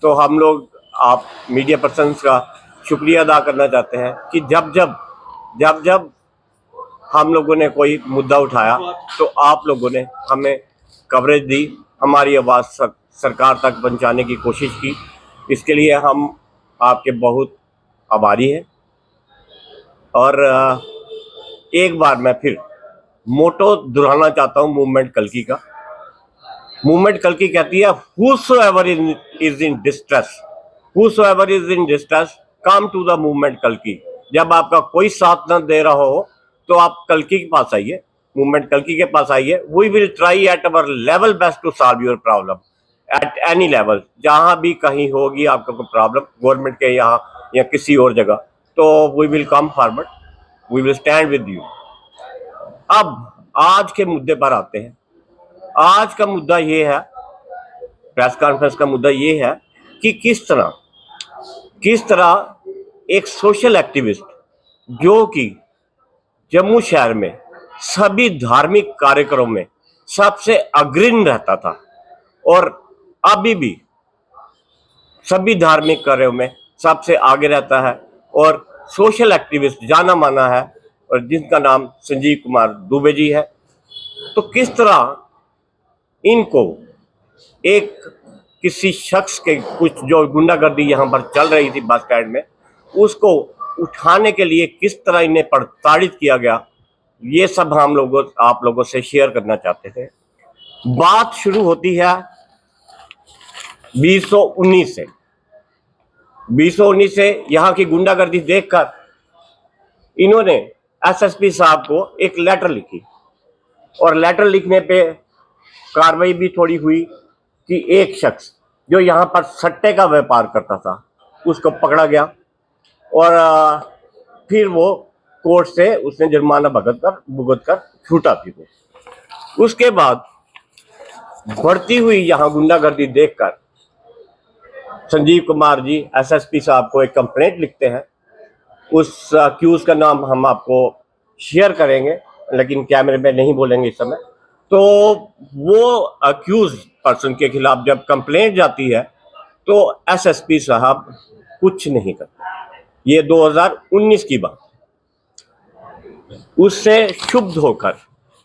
तो हम लोग आप मीडिया पर्सन्स का शुक्रिया अदा करना चाहते हैं कि जब जब हम लोगों ने कोई मुद्दा उठाया तो आप लोगों ने हमें कवरेज दी, हमारी आवाज़ सरकार तक पहुंचाने की कोशिश की। इसके लिए हम आपके बहुत आभारी हैं। और एक बार मैं फिर मोटो दोहराना चाहता हूँ मूवमेंट कल्कि का। मूवमेंट कल्कि कहती है whosoever is in distress, whosoever is in distress come to the movement कल्कि। जब आपका कोई साथ न दे रहा हो तो आप कल्कि के पास आइए, मूवमेंट कल्कि के पास आइए। We will try at our level best to solve your problem at any level. जहां भी कहीं होगी आपका कोई प्रॉब्लम गवर्नमेंट के यहाँ या किसी और जगह, तो we will come forward, we will stand with you. अब आज के मुद्दे पर आते हैं। आज का मुद्दा ये है, प्रेस कॉन्फ्रेंस का मुद्दा ये है कि किस तरह एक सोशल एक्टिविस्ट जो कि जम्मू शहर में सभी धार्मिक कार्यक्रमों में सबसे अग्रणी रहता था और अभी भी सभी धार्मिक कार्यों में सबसे आगे रहता है और सोशल एक्टिविस्ट जाना माना है, और जिनका नाम संजीव कुमार दुबे जी है। तो किस तरह इनको एक किसी शख्स के कुछ जो गुंडागर्दी यहाँ पर चल रही थी बस स्टैंड में, उसको उठाने के लिए किस तरह इन्हें प्रताड़ित किया गया, ये सब हम लोगों आप लोगों से शेयर करना चाहते थे। बात शुरू होती है 2019 से। 2019 से यहाँ की गुंडागर्दी देखकर इन्होंने एसएसपी साहब को एक लेटर लिखी और लेटर लिखने पे कार्रवाई भी थोड़ी हुई कि एक शख्स जो यहाँ पर सट्टे का व्यापार करता था उसको पकड़ा गया और फिर वो कोर्ट से उसने जुर्माना भुगत कर छूटा भी वो। उसके बाद बढ़ती हुई यहाँ गुंडागर्दी देखकर संजीव कुमार जी एसएसपी साहब को एक कंप्लेंट लिखते हैं। उस अक्यूज का नाम हम आपको शेयर करेंगे, लेकिन कैमरे में नहीं बोलेंगे इस समय। तो वो अक्यूज पर्सन के खिलाफ जब कंप्लेंट जाती है तो एसएसपी साहब कुछ नहीं करते। ये 2019 की बात। उससे क्षुब्ध होकर,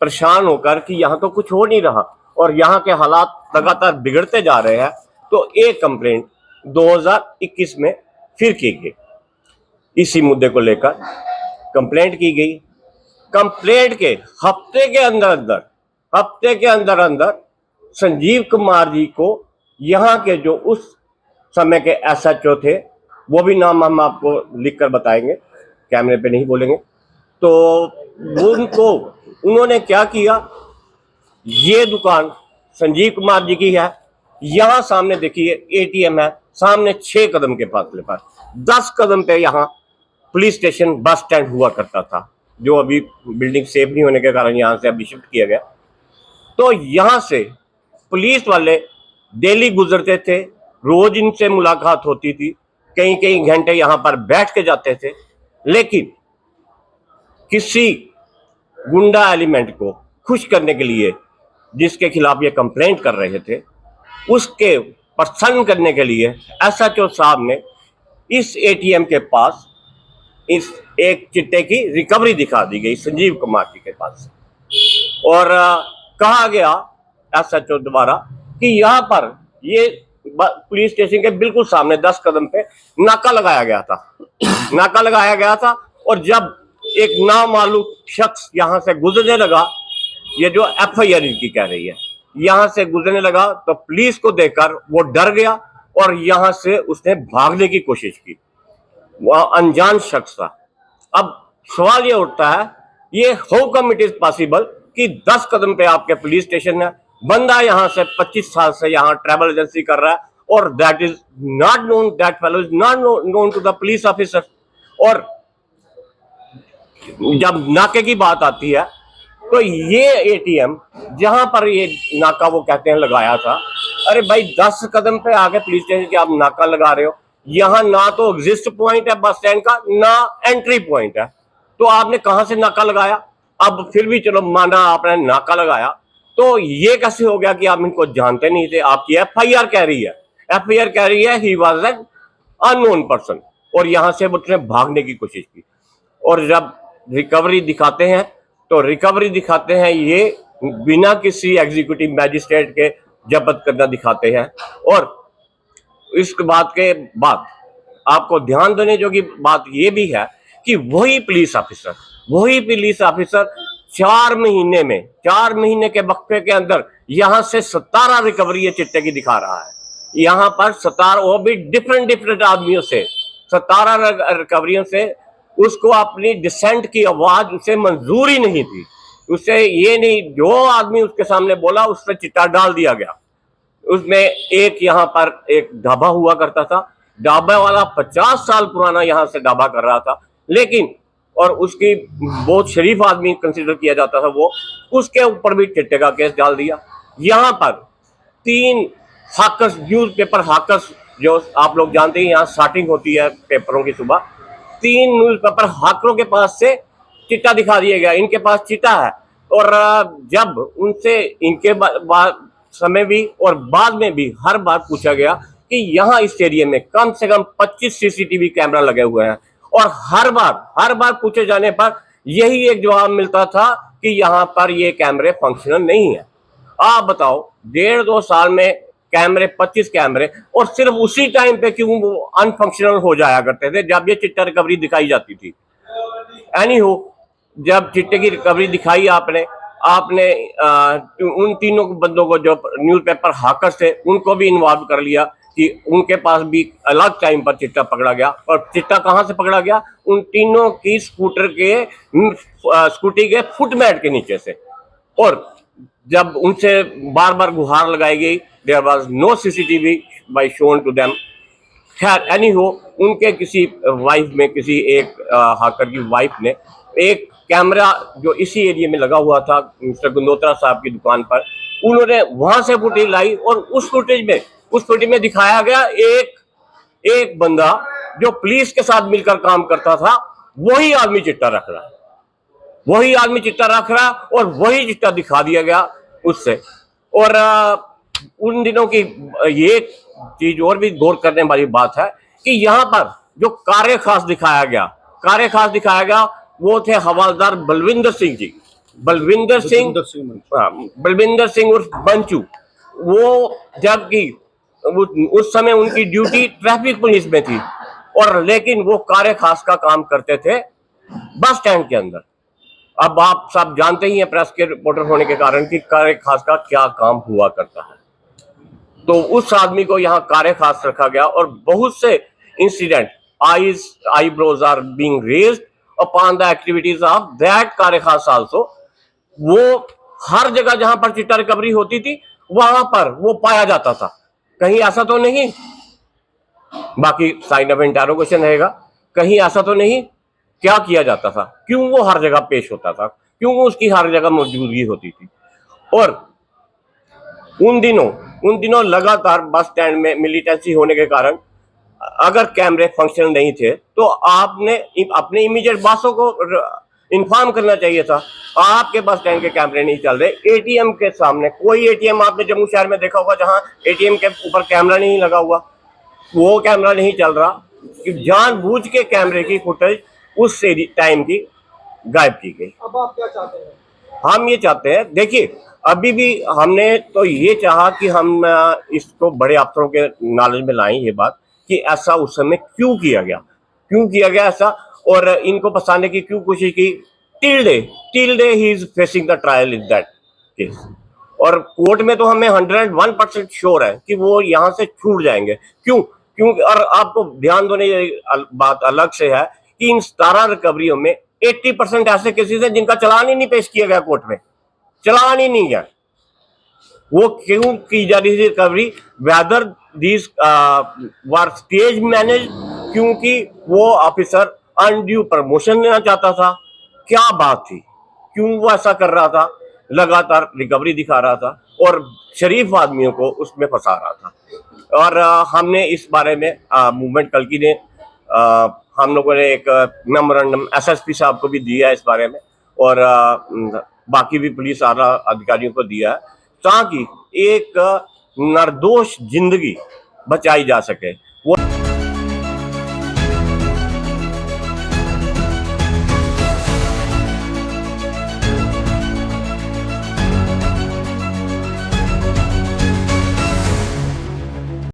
परेशान होकर कि यहाँ तो कुछ हो नहीं रहा और यहाँ के हालात लगातार बिगड़ते जा रहे हैं, तो एक कंप्लेंट 2021 में फिर की गई। इसी मुद्दे को लेकर कंप्लेंट की गई। कंप्लेंट के हफ्ते के अंदर संजीव कुमार जी को यहाँ के जो उस समय के एसएचओ थे, वो भी नाम हम आपको लिखकर बताएंगे, कैमरे पे नहीं बोलेंगे, तो उन्होंने क्या किया, ये दुकान संजीव कुमार जी की है, यहाँ सामने देखिए एटीएम है, सामने 6 कदम के फासले पर, 10 कदम पे यहाँ पुलिस स्टेशन बस स्टैंड हुआ करता था, जो अभी बिल्डिंग सेफ नहीं होने के कारण यहाँ से अभी शिफ्ट किया गया। तो यहाँ से पुलिस वाले डेली गुजरते थे, रोज इनसे मुलाकात होती थी, कई घंटे यहाँ पर बैठ के जाते थे, लेकिन किसी गुंडा एलिमेंट को खुश करने के लिए जिसके खिलाफ ये कंप्लेंट कर रहे थे, उसके प्रसन्न करने के लिए एसएचओ साहब ने इस एटीएम के पास इस एक चिट्टे की रिकवरी दिखा दी गई संजीव कुमार जी के पास, और कहा गया एसएचओ द्वारा कि यहाँ पर ये पुलिस स्टेशन के बिल्कुल सामने 10 कदम पे नाका लगाया गया था और जब एक नामालूम शख्स यहाँ से गुजरने लगा, ये जो एफआईआर इनकी कह रही है, यहाँ से गुजरने लगा तो पुलिस को देखकर वो डर गया और यहाँ से उसने भागने की कोशिश की। वह अनजान शख्स था। अब सवाल ये उठता है, ये how come it is possible कि 10 कदम पे आपके पुलिस स्टेशन है, बंदा यहाँ से 25 साल से यहाँ ट्रैवल एजेंसी कर रहा है और that is not known, that fellow is not known to the police officer. और जब नाके की बात आती है तो ये एटीएम जहां पर ये नाका वो कहते हैं लगाया था, अरे भाई 10 कदम पे आगे पुलिस स्टेशन के आप नाका लगा रहे हो, यहाँ ना तो एग्जिस्ट पॉइंट है बस स्टैंड का, ना एंट्री पॉइंट है, तो आपने कहां से नाका लगाया? अब फिर भी चलो माना आपने नाका लगाया, तो ये कैसे हो गया कि आप इनको जानते नहीं थे? आपकी एफआईआर कह रही है, एफआईआर कह रही है he was an unknown person, और यहां से उसने भागने की कोशिश की। और जब रिकवरी दिखाते हैं तो रिकवरी दिखाते हैं ये बिना किसी एग्जीक्यूटिव मैजिस्ट्रेट के जब्त करना दिखाते हैं। और इस बात के बाद आपको ध्यान देने जो की बात यह भी है कि वही पुलिस ऑफिसर 4 महीने के वक्फे के अंदर यहां से 17 रिकवरी ये चिट्टे की दिखा रहा है। यहां पर 17, वो भी डिफरेंट आदमियों से 17 रिकवरियों से। उसको अपनी डिसेंट की आवाज उसे मंजूरी नहीं थी, उसे ये नहीं, जो आदमी उसके सामने बोला उस पर चिट्टा डाल दिया गया। उसमें एक यहाँ पर एक ढाबा हुआ करता था, ढाबा वाला 50 साल पुराना यहाँ से ढाबा कर रहा था, लेकिन और उसकी बहुत शरीफ आदमी कंसिडर किया जाता था वो, उसके ऊपर भी चिट्टे का केस डाल दिया। यहाँ पर 3 हाकर्स, न्यूज़पेपर हाकर्स, जो आप लोग जानते हैं यहाँ स्टार्टिंग होती है पेपरों की सुबह, 3 न्यूज़पेपर हाकरों के पास से चिट्टा दिखा दिया गया, इनके पास चिट्टा है। और जब उनसे इनके समय भी और बाद में भी हर बार पूछा गया कि यहाँ इस एरिया में कम से कम 25 सीसीटीवी कैमरा लगे हुए हैं, और हर बार पूछे जाने पर यही एक जवाब मिलता था कि यहाँ पर ये कैमरे फंक्शनल नहीं है। आप बताओ 1.5-2 साल में कैमरे 25 कैमरे, और सिर्फ उसी टाइम पे क्यों वो अनफंक्शनल हो जाया करते थे जब ये चिट्टा रिकवरी दिखाई जाती थी। एनीहो, जब चिट्टे की रिकवरी दिखाई आपने उन तीनों बंदों को जो न्यूज़पेपर हाकर थे उनको भी इन्वॉल्व कर लिया कि उनके पास भी अलग टाइम पर चिट्टा पकड़ा गया। और चिट्टा कहां से पकड़ा गया? उन तीनों की स्कूटी के फुटमैट के नीचे से। और जब उनसे बार बार गुहार लगाई गई, there was no CCTV by shown to them. खैर एनीहो, उनके किसी वाइफ में, किसी एक हाकर की वाइफ ने एक कैमरा जो इसी एरिया में लगा हुआ था मिस्टर गुंदोत्रा साहब की दुकान पर, उन्होंने वहां से फुटेज लाई, और उस फुटेज में दिखाया गया एक बंदा जो पुलिस के साथ मिलकर काम करता था, वही आदमी चिट्टा रख रहा और वही चिट्टा दिखा दिया गया उससे। और उन दिनों की ये चीज और भी गौर करने वाली बात है कि यहाँ पर जो कार्य खास दिखाया गया वो थे हवालदार बलविंदर सिंह जी। बलविंदर सिंह उर्फ बंचू। वो जबकि उस समय उनकी ड्यूटी ट्रैफिक पुलिस में थी, और लेकिन वो कार्य खास का काम करते थे बस स्टैंड के अंदर। अब आप सब जानते ही हैं प्रेस के रिपोर्टर होने के कारण कि कार्य खास का क्या काम हुआ करता है। तो उस आदमी को यहाँ कार्य खास रखा गया, और बहुत से incident, eyebrows are being raised upon the activities of that कार्य खास also। वो हर जगह जहां पर चिट्टा रिकवरी होती थी वहां पर वो पाया जाता था, कहीं ऐसा तो नहीं, बाकी साइन ऑफ इंटरोगेशन रहेगा, कहीं ऐसा तो नहीं, क्या किया जाता था, क्यों वो हर जगह पेश होता था, क्यों वो उसकी हर जगह मौजूदगी होती थी। और उन दिनों लगातार बस स्टैंड में मिलिटेंसी होने के कारण अगर कैमरे फंक्शन नहीं थे तो आपने अपने इमीडिएट बॉसों को इन्फॉर्म करना चाहिए था। आपके बस स्टैंड के कैमरे नहीं चल रहे, एटीएम के सामने कोई एटीएम आपने जम्मू शहर में देखा होगा जहां एटीएम के ऊपर कैमरा नहीं लगा हुआ, वो कैमरा नहीं चल रहा, जानबूझ के कैमरे की फुटेज उस टाइम की गायब की गई। अब आप क्या चाहते हैं? हम ये चाहते हैं, देखिए अभी भी हमने तो ये चाहा कि हम इसको बड़े अफसरों के नॉलेज में लाएं ये बात कि ऐसा उस समय क्यों किया गया ऐसा, और इनको फंसाने की क्यों कोशिश की। Till day he is facing the trial in that case, और कोर्ट में तो हमें 101% श्योर है कि वो यहाँ से छूट जाएंगे। क्यों? और आपको ध्यान देने बात अलग से है कि इन 17 रिकवरियों में 80% ऐसे केसेस हैं जिनका चालान ही नहीं पेश किया गया कोर्ट में, चालान ही नहीं है। वो क्यों की जा रही थी recovery? Whether this were stage manage, क्योंकि वो ऑफिसर अनड्यू प्रमोशन लेना चाहता था, क्या बात थी, क्यों वो ऐसा कर रहा था, लगातार रिकवरी दिखा रहा था और शरीफ आदमियों को उसमें फंसा रहा था। और हमने इस बारे में मूवमेंट कल की ने हम लोगों ने एक मेमोरेंडम एसएसपी साहब को भी दिया है इस बारे में, और बाकी भी पुलिस आला अधिकारियों को दिया है, ताकि एक निर्दोष जिंदगी बचाई जा सके। वो